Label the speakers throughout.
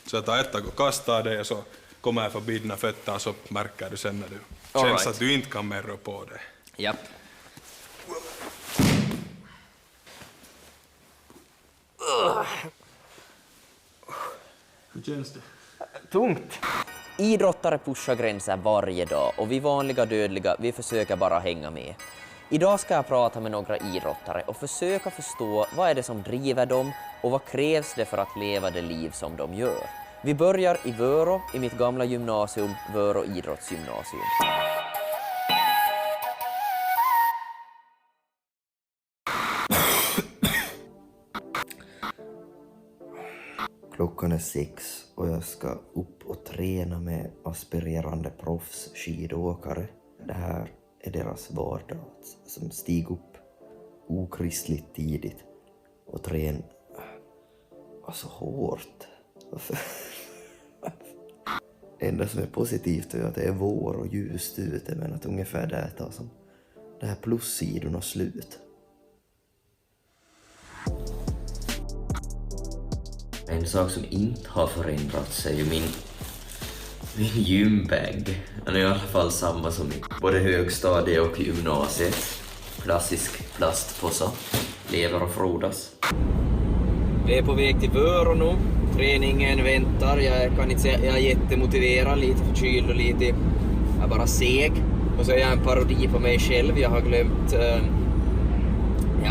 Speaker 1: Så jag tar ett tag och kastar det och så kommer jag förbi dina fötter så märker du sen när du känns att du inte kan mer röra på det.
Speaker 2: Japp.
Speaker 1: Hur känns det?
Speaker 2: Tungt. Idrottare pushar gränser varje dag och vi vanliga dödliga, vi försöker bara hänga med. Idag ska jag prata med några idrottare och försöka förstå vad är det som driver dem och vad krävs det för att leva det liv som de gör. Vi börjar i Vörå, i mitt gamla gymnasium, Vörå idrottsgymnasium.
Speaker 3: Klockan är 6 och jag ska upp och träna med aspirerande proffsskidåkare. Det här är deras vardag, som stiger upp okristligt tidigt och tränar så hårt. Det enda som är positivt är att det är vår och ljust ute, men att ungefär där tar som det här plussidorna slut. En sak som inte har förändrats är ju min gymbag. Den är i alla fall samma som i både högstadie och gymnasiet. Klassisk plastpåse. Lever och frodas.
Speaker 2: Vi är på väg till Vörå nu. Träningen väntar. Jag kan inte säga jag är jättemotiverad, lite förkyld och lite... Jag är bara seg. Och så är jag en parodi på mig själv. Jag har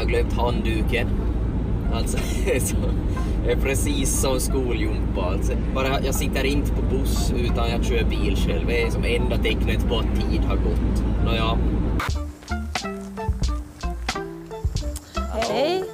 Speaker 2: glömt handduken. Alltså, det är precis som skoljumpa. Alltså. Bara jag sitter inte på buss utan jag kör bil själv. Det är som enda tecknet på att tid har gått. Nåja.
Speaker 4: Hej!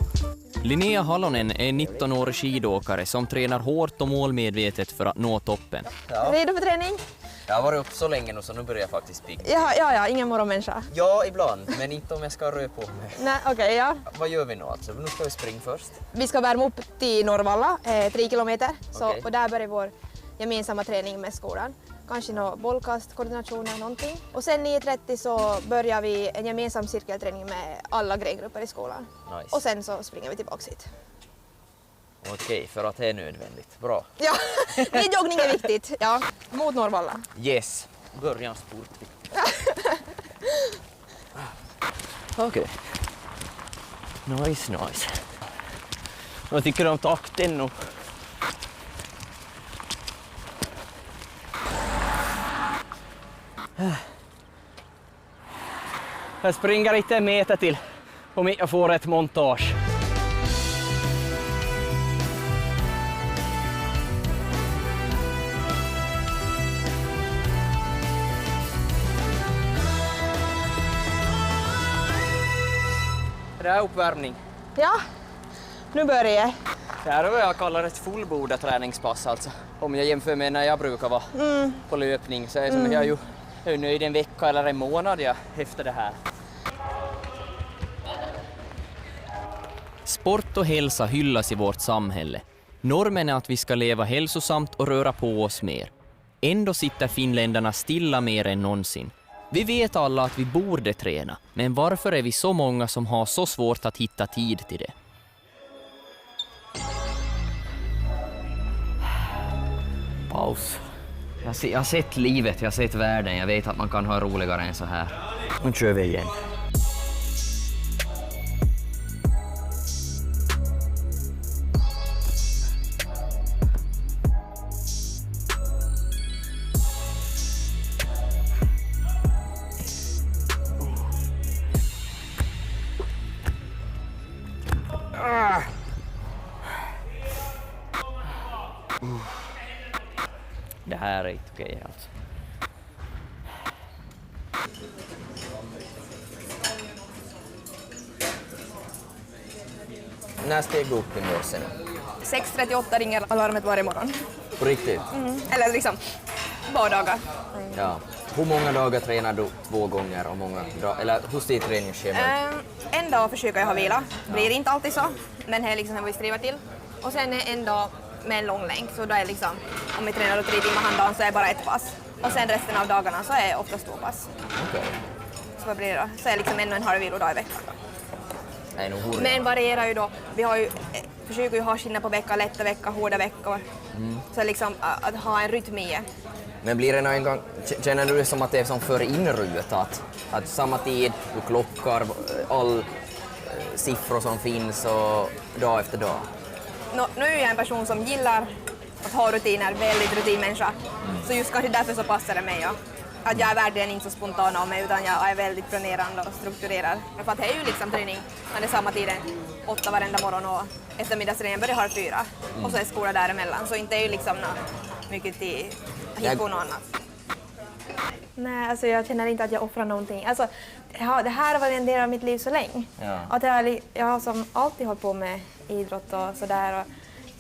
Speaker 2: Linnea Hallonen är 19-årig skidåkare som tränar hårt och målmedvetet för att nå toppen.
Speaker 4: Ja. Redo för träning?
Speaker 2: Jag har varit upp så länge nu så nu börjar jag faktiskt pigga.
Speaker 4: Ja, ingen morgonmänniska.
Speaker 2: Ja, ibland, men inte om jag ska röra på mig.
Speaker 4: Nej, okej, ja.
Speaker 2: Vad gör vi nu alltså? Nu ska vi springa först.
Speaker 4: Vi ska värma upp till Norrvalla, 3 kilometer.
Speaker 2: Okej.
Speaker 4: Och där börjar vår gemensamma träning med skolan. Kanske någon bollkast, koordination eller någonting. Och sen 9:30 så börjar vi en gemensam cirkelträning med alla grengrupper i skolan.
Speaker 2: Nice.
Speaker 4: Och sen så springer vi tillbaka hit.
Speaker 2: Okej, för att det är nödvändigt. Bra.
Speaker 4: Ja, joggning är viktigt. Ja, mot Norrvalla.
Speaker 2: Yes. Början sport. Okej. Nice. Vad tycker du om takten nu? Jag springer inte en meter till om jag får ett montage. Det är uppvärmning.
Speaker 4: Ja, nu börjar jag.
Speaker 2: Det här är vad jag kallar ett fullbordat träningspass alltså. Om jag jämför med när jag brukar vara på löpning så är det som jag är nöjd en vecka eller en månad efter det här. Sport och hälsa hyllas i vårt samhälle. Normen är att vi ska leva hälsosamt och röra på oss mer. Ändå sitter finländarna stilla mer än någonsin. Vi vet alla att vi borde träna, men varför är vi så många som har så svårt att hitta tid till det? Paus. Jag har sett livet, jag har sett världen, jag vet att man kan ha roligare än så här. Nu kör vi igen. Det här är inte okej alltså. När steg du upp i morse?
Speaker 4: 6:38 ringer alarmet varje morgon.
Speaker 2: På riktigt?
Speaker 4: Eller liksom vardagar.
Speaker 2: Ja. Hur många dagar tränar du 2 gånger och eller hur ser träningsschemat?
Speaker 4: En dag försöker jag ha vila. Det blir inte alltid så, men det är liksom vad vi skriver till. Och sen är en dag med en lång länk, så då är liksom, om vi tränar 3 timmar handdagen så är det bara ett pass. Och sen resten av dagarna så är oftast 2 pass.
Speaker 2: Okej.
Speaker 4: Så vad blir det då? Så är liksom en och en halv vilodag i veckan.
Speaker 2: Nej, nog hurra.
Speaker 4: Men varierar ju då. Vi har ju försöker ju ha skillnad på vecka, lätta vecka, hårda veckor. Så liksom att ha en rytm i det.
Speaker 2: Men blir det någon gång, känner du det som att det är som för inrutat? Att samma tid, du klockar all siffror som finns och dag efter dag?
Speaker 4: Nu är jag en person som gillar att ha rutiner, väldigt rutinmänniska. Så just kanske därför så passar det mig. Ja. Att jag är verkligen inte så spontan av mig utan jag är väldigt planerande och strukturerad. För att det är ju liksom träning när det är samma tiden 8 varenda morgon och eftermiddagsträningen börjar 4:30 och så är skola däremellan. Så inte är ju liksom mycket till att hitta på något annat. Nej, alltså jag känner inte att jag offrar någonting. Alltså, det här har varit en del av mitt liv så länge. Ja. Att jag har som alltid hållit på med idrott och sådär.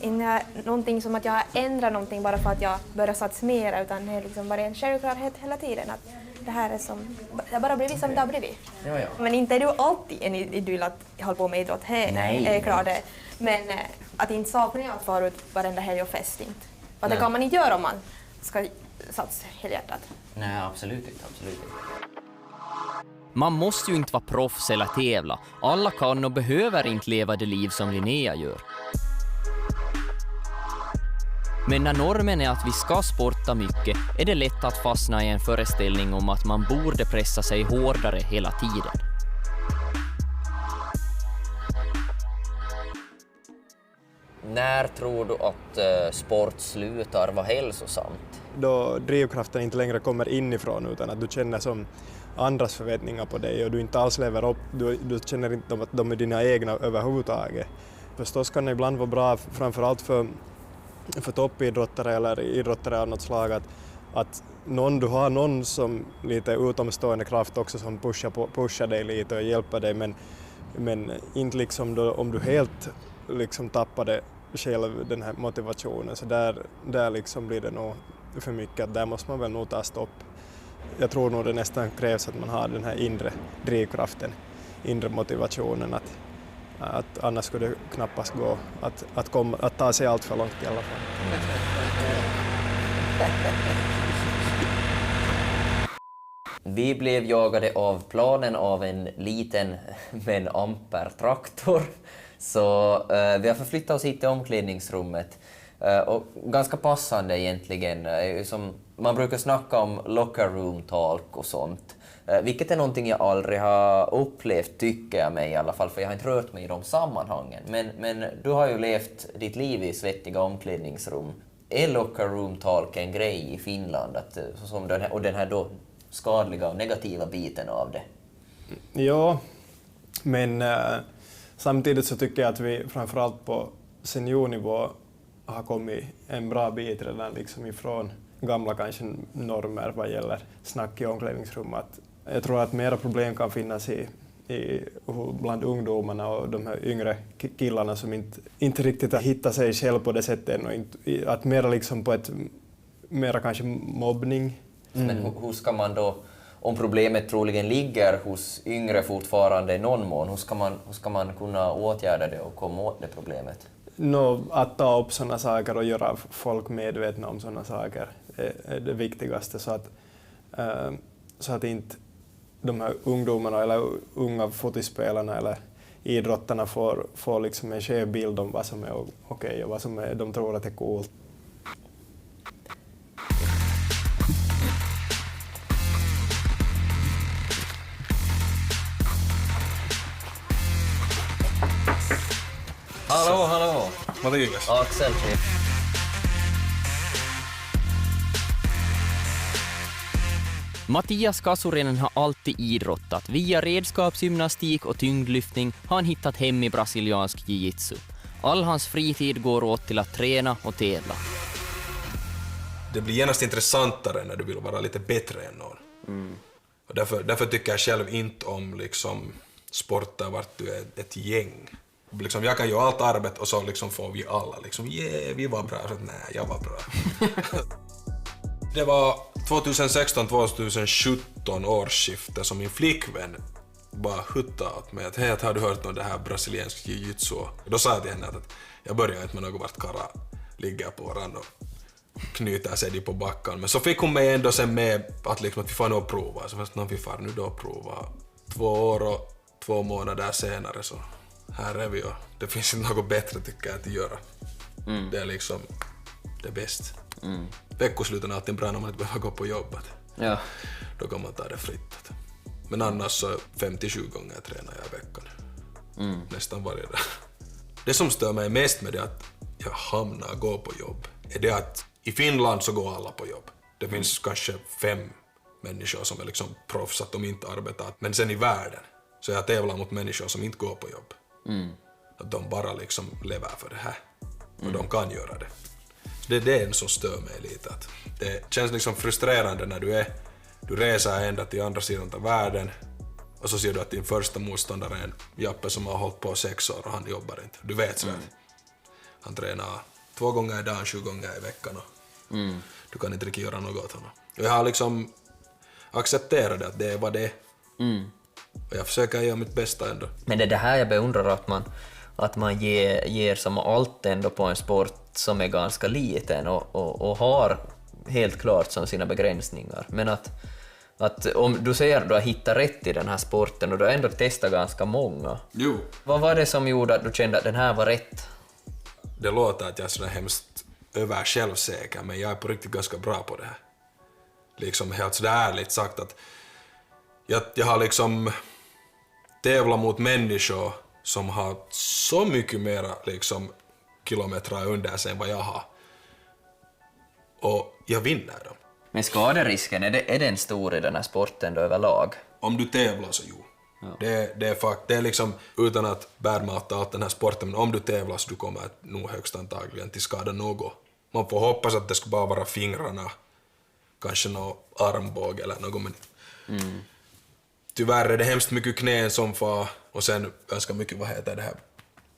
Speaker 4: Inte någonting som att jag ändrar någonting bara för att jag börjar satsa mer, utan det är liksom bara en självklarhet hela tiden. Att det här är som, det har bara blivit som det har blivit. Ja. Men inte är du alltid en idyll att hålla på med idrott. Nej. Är klart det. Men att inte sakna jag att fara ut varenda helg och fest inte. För det kan man inte göra om man ska satsa helhjärtat.
Speaker 2: Nej, absolut inte. Man måste ju inte vara proffs eller tävla. Alla kan och behöver inte leva det liv som Linnea gör. Men när normen är att vi ska sporta mycket är det lätt att fastna i en föreställning om att man borde pressa sig hårdare hela tiden. När tror du att sport slutar vara hälsosamt?
Speaker 5: Då drivkraften inte längre kommer inifrån utan att du känner som andras förväntningar på dig och du inte alls lever upp, du känner inte att de är dina egna överhuvudtaget. Förstås kan det ibland vara bra, framförallt för toppidrottare eller idrottare av något slag, att du har någon som lite utomstående kraft också som pushar dig lite och hjälper dig, men inte liksom då, om du helt liksom tappade själv den här motivationen, så där liksom blir det nog för mycket, att där måste man väl nog ta stopp. Jag tror nog det nästan krävs att man har den här inre drivkraften, inre motivationen, att annars skulle det knappast gå att ta sig allt för långt i alla fall.
Speaker 2: Vi blev jagade av planen av en liten men amper traktor. Så vi har förflyttat oss hit till omklädningsrummet. Och ganska passande egentligen. Som man brukar snacka om locker room talk och sånt. Vilket är någonting jag aldrig har upplevt, tycker jag mig i alla fall, för jag har inte rört mig i de sammanhangen. Men du har ju levt ditt liv i svettiga omklädningsrum. Är locker room talk en grej i Finland? Och den här då skadliga och negativa biten av det?
Speaker 5: Ja, men samtidigt så tycker jag att vi framförallt på seniornivå har kommit en bra bit redan liksom ifrån gamla kanske normer vad gäller snack i omklädningsrum. Jag tror att mera problem kan finnas bland ungdomarna och de här yngre killarna som inte riktigt har hittat sig själv på det sättet. Och att mera liksom på ett mera kanske mobbning.
Speaker 2: Men hur ska man då, om problemet troligen ligger hos yngre fortfarande i någon mån, hur ska man kunna åtgärda det och komma åt det problemet?
Speaker 5: Att ta upp sådana saker och göra folk medvetna om sådana saker är det viktigaste, så att inte de här ungdomarna eller unga fotospelarna eller idrottarna får liksom en skev bild om vad som är okej och vad som de tror att är coolt.
Speaker 2: Hallå!
Speaker 1: Mattias.
Speaker 2: Axel. Mattias Kasurinen har alltid idrottat. Via redskapsgymnastik och tyngdlyftning har han hittat hem i brasiliansk jiu-jitsu. All hans fritid går åt till att träna och tävla.
Speaker 1: Det blir genast intressantare när du vill vara lite bättre än någon. Och därför tycker jag själv inte om liksom, sporter vart du är ett gäng. Liksom, jag kan göra allt arbete och så liksom får vi alla liksom, vi var bra. Så, nej, jag var bra. Det var 2016-2017 årsskifte som min flickvän bara huttade åt mig att hej, har du hört om det här brasiliansk jiu-jitsu? Då sa jag till henne att jag börjar inte med något vart kara ligger på varandra och knyter sig på backen. Men så fick hon mig ändå sen med att, liksom, att vi får nog prova. Så fast vi får nu då prova 2 år och 2 månader senare så här är vi och det finns inte något bättre tycker jag att göra. Det är liksom det bäst. Veckosluten är alltid bra när man inte behöver gå på jobbet.
Speaker 2: Ja.
Speaker 1: Då kan man ta det fritt. Men annars så 57 gånger tränar jag i veckan. Nästan varje dag. Det som stör mig mest med det att jag hamnar gå på jobb är det att i Finland så går alla på jobb. Det finns kanske 5 människor som är liksom proffs att de inte arbetar. Men sen i världen så jag tävlar mot människor som inte går på jobb. Att de bara liksom lever för det här. Och de kan göra det. Så det är det som stör mig lite. Att det känns liksom frustrerande när du reser ända till andra sidan av världen och så ser du att din första motståndare är en Jappe som har hållit på 6 år och han jobbar inte. Du vet väl. Han tränar 2 gånger i dagen, 7 gånger i veckan och du kan inte riktigt göra något åt honom. Och jag har liksom accepterat det, att det är vad det är. Och jag försöker göra mitt bästa ändå.
Speaker 2: Men det är det här jag beundrar att man ger som allt ändå på en sport som är ganska liten och har helt klart som sina begränsningar. Men att om du säger att du har hittat rätt i den här sporten och du har ändå testat ganska många.
Speaker 1: Jo.
Speaker 2: Vad var det som gjorde att du kände att den här var rätt?
Speaker 1: Det låter att jag är sådär hemskt över självsäker, men jag är på riktigt ganska bra på det här. Liksom helt sådär ärligt sagt att jag har liksom tävlat mot människor som har så mycket mera liksom kilometrar under sig än vad jag har. Och jag vinner dem.
Speaker 2: Men skaderisken, är den stor i den här sporten då överlag?
Speaker 1: Om du tävlar så jo. Ja. Det är liksom, utan att bärmata allt den här sporten, men om du tävlar så du kommer nog högst antagligen till skada något. Man får hoppas att det ska bara vara fingrarna, kanske någon armbåge eller något, men tyvärr är det hemskt mycket knän som far och sen ganska mycket, vad heter det här,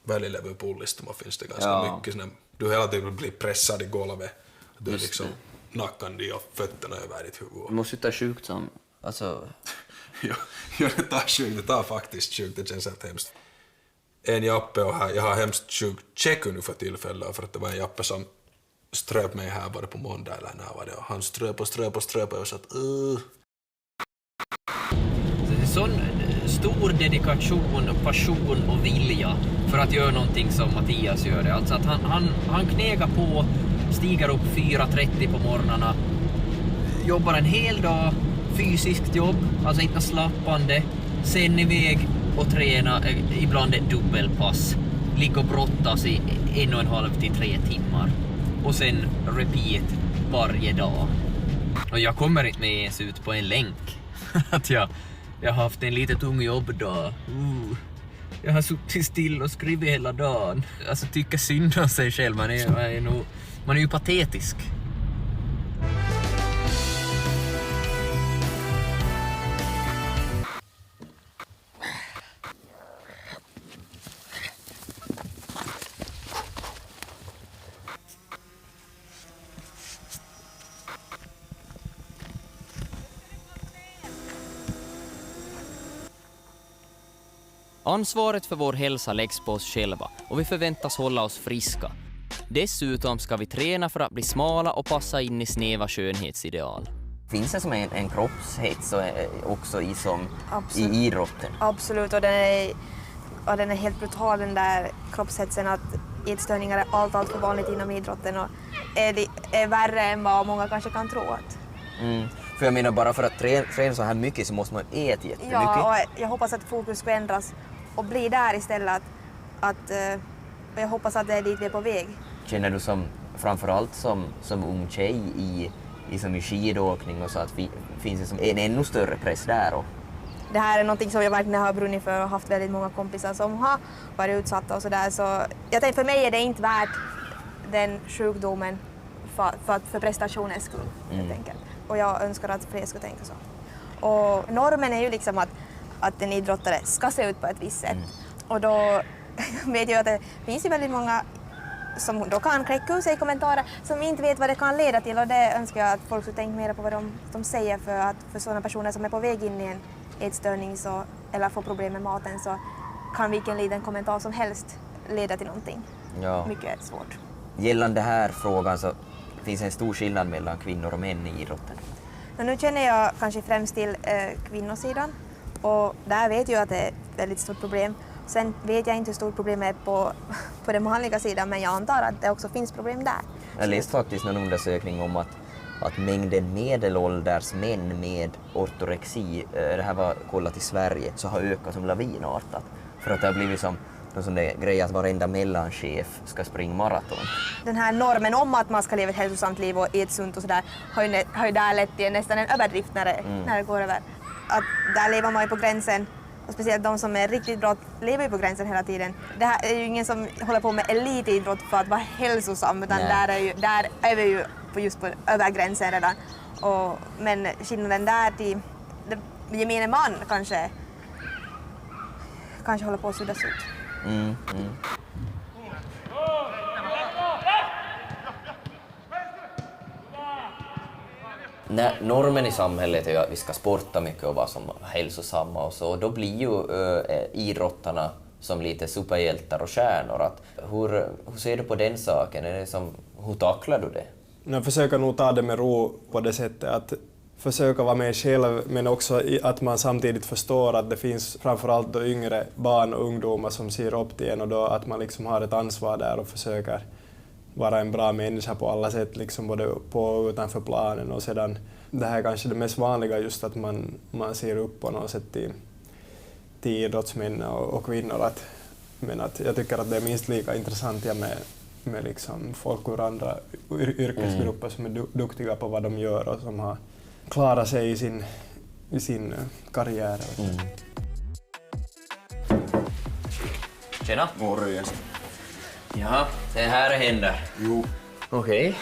Speaker 1: välilevypullistuma finns det ganska mycket. Såna, du hela tiden blir pressad i golvet. Du är liksom nackande och fötterna över ditt huvud.
Speaker 2: Du måste ju ta sjukt som, alltså...
Speaker 1: Ja, det tar sjukt, det tar faktiskt sjukt, det känns helt hemskt. En Jappe och jag har hemskt sjukt check nu för tillfället för att det var en Jappe som ströp mig här bara på måndag eller när var det och han ströp och så att
Speaker 2: Sån stor dedikation, passion och vilja för att göra någonting som Mattias gör det. Alltså att han knegar på, stiger upp 4:30 på morgnarna, jobbar en hel dag, fysiskt jobb, alltså inte slappande, sen iväg och träna, ibland ett dubbelpass, ligga och brottas i 1,5 till 3 timmar och sen repeat varje dag. Och jag kommer inte med ens ut på en länk. Att jag har haft en lite tung jobbdag. Jag har suttit still och skrivit hela dagen. Alltså tycker synd om sig själv. Man är ju patetisk. Ansvaret för vår hälsa läggs på oss själva och vi förväntas hålla oss friska. Dessutom ska vi träna för att bli smala och passa in i snäva skönhetsideal. Finns det som en kroppshets också i idrotten?
Speaker 4: Absolut, och den är helt brutal, den där kroppshetsen, att ätstörningar är allt för vanligt inom idrotten och är värre än vad många kanske kan tro.
Speaker 2: För jag menar, bara för att träna så här mycket så måste man äta jättemycket.
Speaker 4: Ja, och jag hoppas att fokus ska ändras och bli där istället. Och jag hoppas att det är dit vi är på väg.
Speaker 2: Känner du framförallt som ung tjej i skidåkning och så att finns det som en ännu större press där? Och...
Speaker 4: Det här är någonting som jag verkligen har brunnit för och haft väldigt många kompisar som har varit utsatta och sådär. Så jag tänkte, för mig är det inte värt den sjukdomen för prestationens skull, helt enkelt. Och jag önskar att fler ska tänka så. Och normen är ju liksom att en idrottare ska se ut på ett visst sätt. Och då vet jag att det finns ju väldigt många som då kan kläcka ur sig kommentarer som inte vet vad det kan leda till. Och det önskar jag att folk ska tänka mer på vad de säger, för sådana personer som är på väg in i en ätstörning eller får problem med maten, så kan vilken liten kommentar som helst leda till någonting.
Speaker 2: Ja.
Speaker 4: Mycket svårt.
Speaker 2: Gällande den här frågan så finns det en stor skillnad mellan kvinnor och män i idrotten.
Speaker 4: Men nu känner jag kanske främst till kvinnosidan, och där vet jag att det är ett väldigt stort problem. Sen vet jag inte hur stort problemet är på den manliga sidan, men jag antar att det också finns problem där.
Speaker 2: Jag läste faktiskt någon undersökning om att mängden medelålders män med ortorexi, det här var kollat i Sverige, så har ökat som lavinartat. För att det har blivit som någon sån där grej att varenda mellanchef ska springa maraton.
Speaker 4: Den här normen om att man ska leva ett hälsosamt liv och äta sunt och sådär har ju där lett till nästan en överdrift när det går över. Att där lever man ju på gränsen, och speciellt de som är riktigt bra lever ju på gränsen hela tiden. Det här är ju ingen som håller på med elitidrott för att vara hälsosam, utan där är vi ju just på över gränsen redan. Men skillnaden där till gemene man kanske håller på att suddas ut.
Speaker 2: Normen i samhället är ju att vi ska sporta mycket och vara som hälsosamma och så. Då blir ju idrottarna som lite superhjältar och stjärnor. Hur ser du på den saken? Hur tacklar du det?
Speaker 5: Jag försöker nog ta det med ro på det sättet att försöka vara med själv, men också att man samtidigt förstår att det finns framförallt då yngre barn och ungdomar som ser upp till en, och då att man liksom har ett ansvar där och försöker vara en bra människa på alla sätt, liksom både på och utanför planen. Och sedan, det här är kanske det mest vanliga, just att man ser upp på något sätt till idrottsmän och kvinnor. Men att jag tycker att det är minst lika intressant med liksom folk ur andra yrkesgrupper som är duktiga på vad de gör och som har klarat sig i sin karriär.
Speaker 2: Tjena.
Speaker 6: Morgon.
Speaker 2: Ja, det här händer.
Speaker 6: Jo.
Speaker 2: Okej.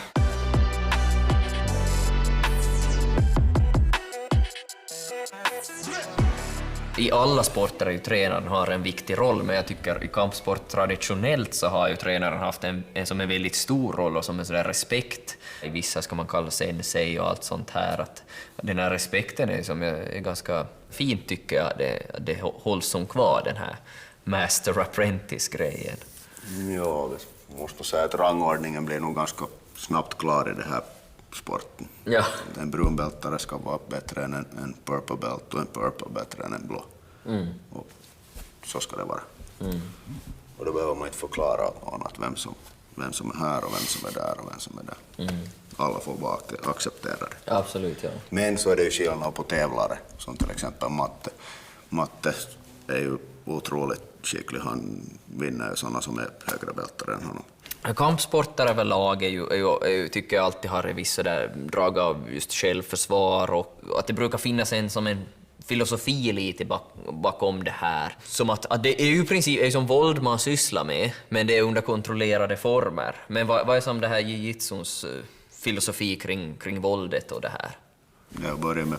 Speaker 2: I alla sporter är ju tränaren har en viktig roll, men jag tycker i kampsport traditionellt så har ju tränaren haft en som är väldigt stor roll och som en sådär respekt. I vissa ska man kalla sensei och allt sånt här. Att den här respekten är som är ganska fint, tycker jag. Det hålls som kvar, den här master apprentice-grejen.
Speaker 6: Ja, det måste säga att rangordningen blir nog ganska snabbt klar i den här sporten.
Speaker 2: Ja.
Speaker 6: En brunbältare ska vara bättre än en purple belt och en purple bättre än en blå. Och så ska det vara. Och då behöver man inte förklara annat vem som är här och vem som är där och vem som är där. Alla får bara acceptera det.
Speaker 2: Absolut, ja.
Speaker 6: Men så är det ju skillnad på tävlare, som till exempel Matte. Matte är ju otroligt skicklig. Han vinner ju sådana som är högre bältare än honom.
Speaker 2: Kampsporter överlag är ju, tycker jag alltid har ett visst drag av just självförsvar, och att det brukar finnas en filosofi lite bakom det här. Som att det är ju i princip som våld man sysslar med, men det är under kontrollerade former. Men vad är som det här jiu-jitsuns filosofi kring våldet och det här?
Speaker 6: Jag började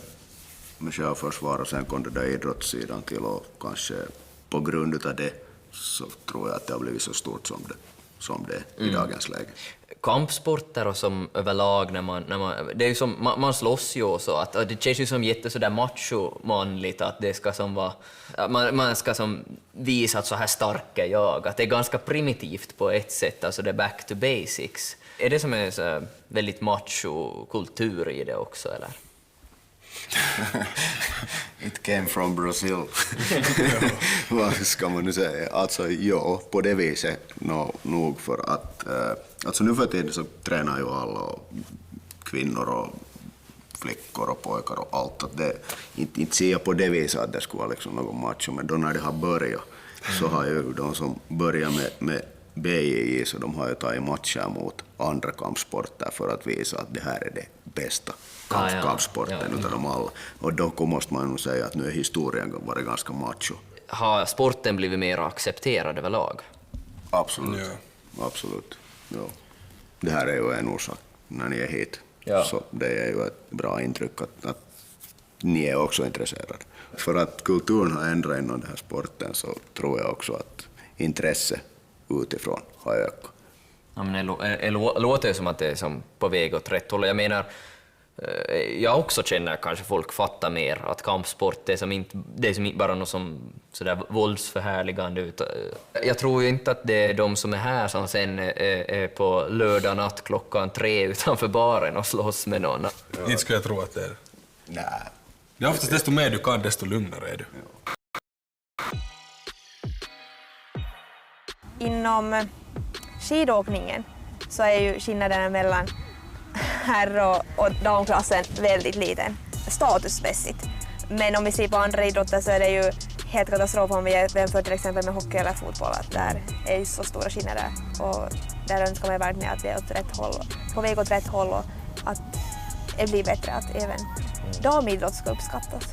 Speaker 6: med självförsvar och sen kom det där idrottssidan till, och kanske på grund av det så tror jag att det har blivit så stort som det i dagens läge.
Speaker 2: Kampsporter och som överlag när man det är ju som man slåss ju så att det känns ju som jätte så där macho-manligt, att det ska som vara man ska som visa att så här stark är jag, att det är ganska primitivt på ett sätt, alltså det är back to basics. Är det som är så väldigt macho-kultur i det också, eller?
Speaker 6: It came from Brazil. Vad ska man nu säga? Alltså ja, på det viset nog för att alltså nu för tiden så tränar ju alla, och kvinnor och flickor och pojkar och allt, att det inte ser jag på det viset att det skulle vara liksom någon macho, men då när det har börjat så har ju de som börjar med BJJ, så de har ju tagit matcher mot andra kampsporter för att visa att det här är det bästa kampsporten utav dem alla. Och då måste man nog säga att nu är historien varit ganska macho.
Speaker 2: Har sporten blivit mer accepterad överlag?
Speaker 6: Absolut.
Speaker 1: Ja.
Speaker 6: Absolut. Ja. Det här är ju en orsak när ni är hit.
Speaker 2: Ja.
Speaker 6: Så det är ju ett bra intryck att ni är också intresserade. För att kulturen har ändrat inom den här sporten, så tror jag också att intresse utifrån har ökat.
Speaker 2: Ja, men det låter ju som att det är som på väg åt rätt håll. Jag menar, jag också känner kanske folk fattar mer att kampsport det är som inte bara något som sådär våldsförhärligande. Jag tror ju inte att det är de som är här som sen är på lördag natt 3 utanför baren och slåss med någon.
Speaker 1: Inte skulle jag tro att det är.
Speaker 6: Nej.
Speaker 1: Det är oftast desto mer du kan, desto lugnare är du.
Speaker 4: inom skidåkningen så är ju skillnaden mellan herr- och damklassen väldigt liten statusmässigt. Men om vi ser på andra idrotter så är det ju helt katastrof om vi jämför till exempel med hockey eller fotboll. Att där är ju så stora skillnader och där önskar man verkligen att vi är åt rätt håll, på väg åt rätt håll och att det blir bättre att även damidrott ska uppskattas.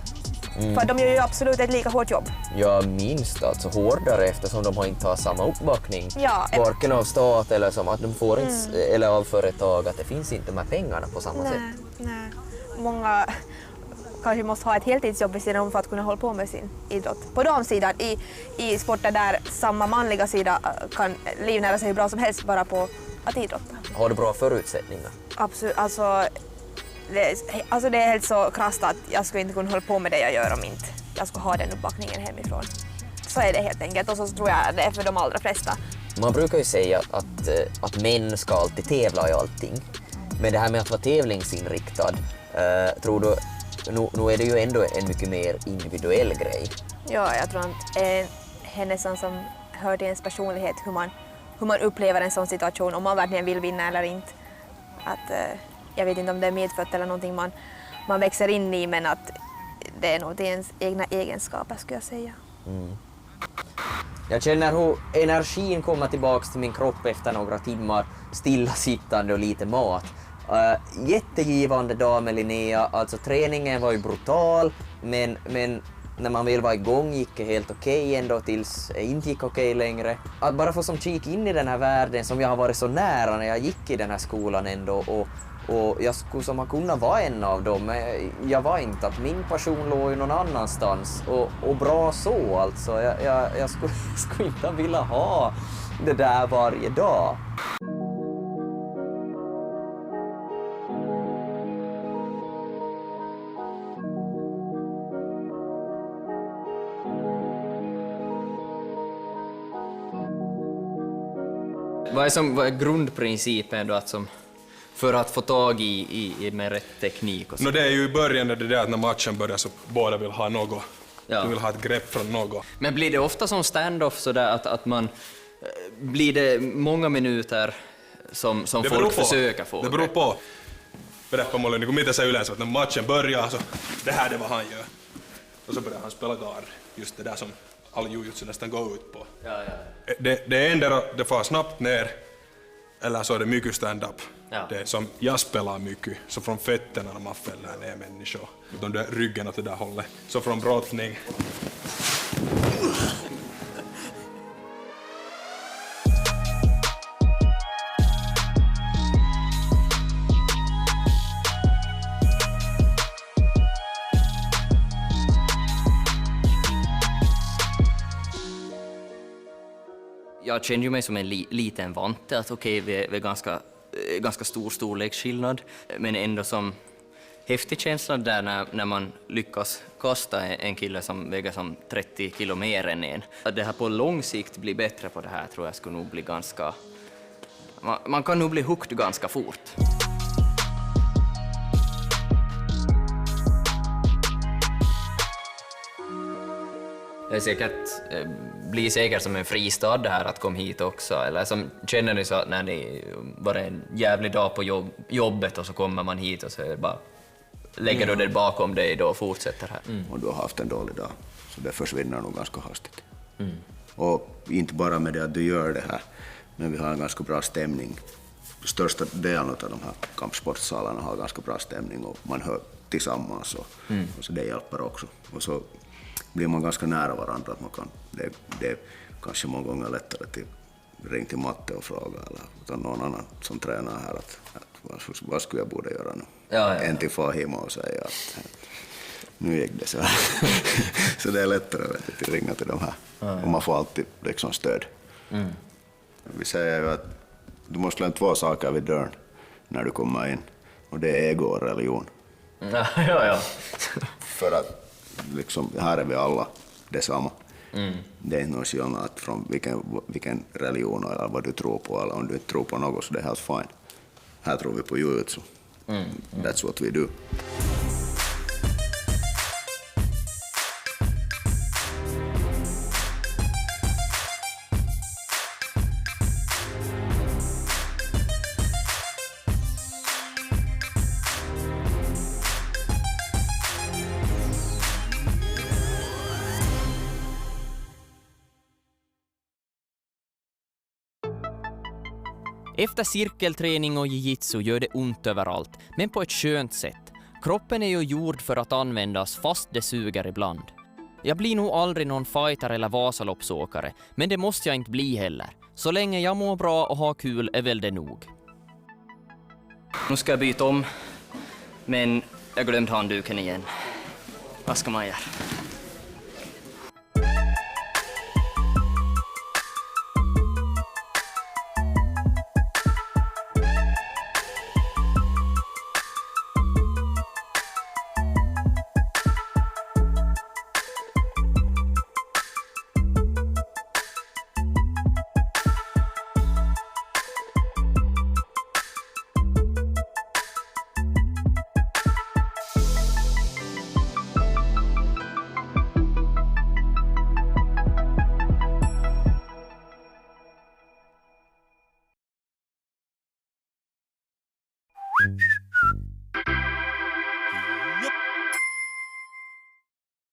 Speaker 4: För de gör ju absolut ett lika hårt jobb.
Speaker 2: Ja, minst alltså hårdare eftersom de har inte har samma uppbackning.
Speaker 4: Ja,
Speaker 2: varken av stat eller som att de får inte, eller av företag, att det finns inte de här pengarna på samma sätt.
Speaker 4: Nej. Många kanske måste ha ett heltidsjobb vid sidan om för att kunna hålla på med sin idrott. På damsidan, i sporter där samma manliga sida kan livnära sig hur bra som helst bara på att idrotta.
Speaker 2: Har du bra förutsättningar?
Speaker 4: Absolut, alltså det är helt så krasst att jag skulle inte kunna hålla på med det jag gör om inte jag skulle ha den uppbackningen hemifrån. Så är det helt enkelt och så tror jag det är för de allra flesta.
Speaker 2: Man brukar ju säga att män ska alltid tävla i allting. Men det här med att vara tävlingsinriktad, tror du, nu är det ju ändå en mycket mer individuell grej.
Speaker 4: Ja, jag tror att hennes som hör till ens personlighet, hur man upplever en sån situation, om man verkligen vill vinna eller inte. Jag vet inte om det är medfött eller någonting man växer in i, men att det är nog till ens egna egenskaper skulle jag säga.
Speaker 2: Jag känner hur energin kommer tillbaks till min kropp efter några timmar stillasittande och lite mat. Jättegivande dag med Linnea, alltså träningen var ju brutal, men när man väl var igång gick det helt okej ändå tills det inte gick okej längre. Att bara få som kik in i den här världen som jag har varit så nära när jag gick i den här skolan ändå och jag skulle som ha kunnat vara en av dem, men jag var inte, att min passion låg ju någon annanstans och bra så alltså. Jag skulle inte vilja ha det där varje dag.
Speaker 7: Vad är grundprincipen då för att få tag i med rätt teknik? Och så?
Speaker 1: Det är ju i början det att när matchen börjar så båda vill ha något.
Speaker 7: Ja.
Speaker 1: De vill ha ett grepp från något.
Speaker 7: Men blir det ofta som stand-off sådär att man... Blir det många minuter som folk försöker få?
Speaker 1: Det beror på. Beräppamålen, niin mitä se yleensä, että när matchen börjar så det här är vad han gör. Och så börjar han spela guard. Just det där som all jujutsu nästan går ut på.
Speaker 7: Ja.
Speaker 1: Det är ändå det far snabbt ner eller så är det mycket stand-up.
Speaker 7: Ja.
Speaker 1: Det är som jag spelar mycket, så från fötterna när man fäller ner människor. Utan det är ryggen åt det där hållet. Så från brottning.
Speaker 7: Jag känner ju mig som en liten vante, att okej, vi är ganska stor storleksskillnad, men ändå som häftig känsla där när man lyckas kasta en kille som väger som 30 kilo mer än en. Att det här på lång sikt blir bättre på det här tror jag skulle nog bli ganska... Man kan nog bli hooked ganska fort. Det blir säkert som en fristad det här att komma hit också. Eller som, känner ni så att när det var en jävlig dag på jobbet och så kommer man hit och så är det bara lägger du det bakom dig då och fortsätter här.
Speaker 6: Och du har haft en dålig dag, så det försvinner nog ganska hastigt. Och inte bara med det att du gör det här, men vi har en ganska bra stämning. Största delen av de här kampsportsalarna har ganska bra stämning och man hör tillsammans och så det hjälper också. Och så blir man ganska nära varandra, att man kan, det är kanske många gånger lättare till ring till Matte och fråga eller någon annan som tränar här att vad skulle jag borde göra nu?
Speaker 7: Ja.
Speaker 6: En till Fahima och säga att nu gick det så här. Så det är lättare att ringa till de här och man får alltid liksom stöd. Vi säger ju att du måste lämna 2 saker vid dörren när du kommer in och det är ego och religion.
Speaker 7: Ja.
Speaker 6: För att liksom, här är vi alla detsamma. Det är inte någon skillnad från vilken religion eller vad du tror på, eller om du inte tror på något så det är helt fine. Här tror vi på jujutsu. That's what we do.
Speaker 2: Efter cirkelträning och jiu-jitsu gör det ont överallt, men på ett skönt sätt. Kroppen är ju gjord för att användas fast det suger ibland. Jag blir nog aldrig någon fighter eller vasaloppsåkare, men det måste jag inte bli heller. Så länge jag mår bra och har kul är väl det nog.
Speaker 7: Nu ska jag byta om, men jag glömde handduken igen. Vad ska man göra?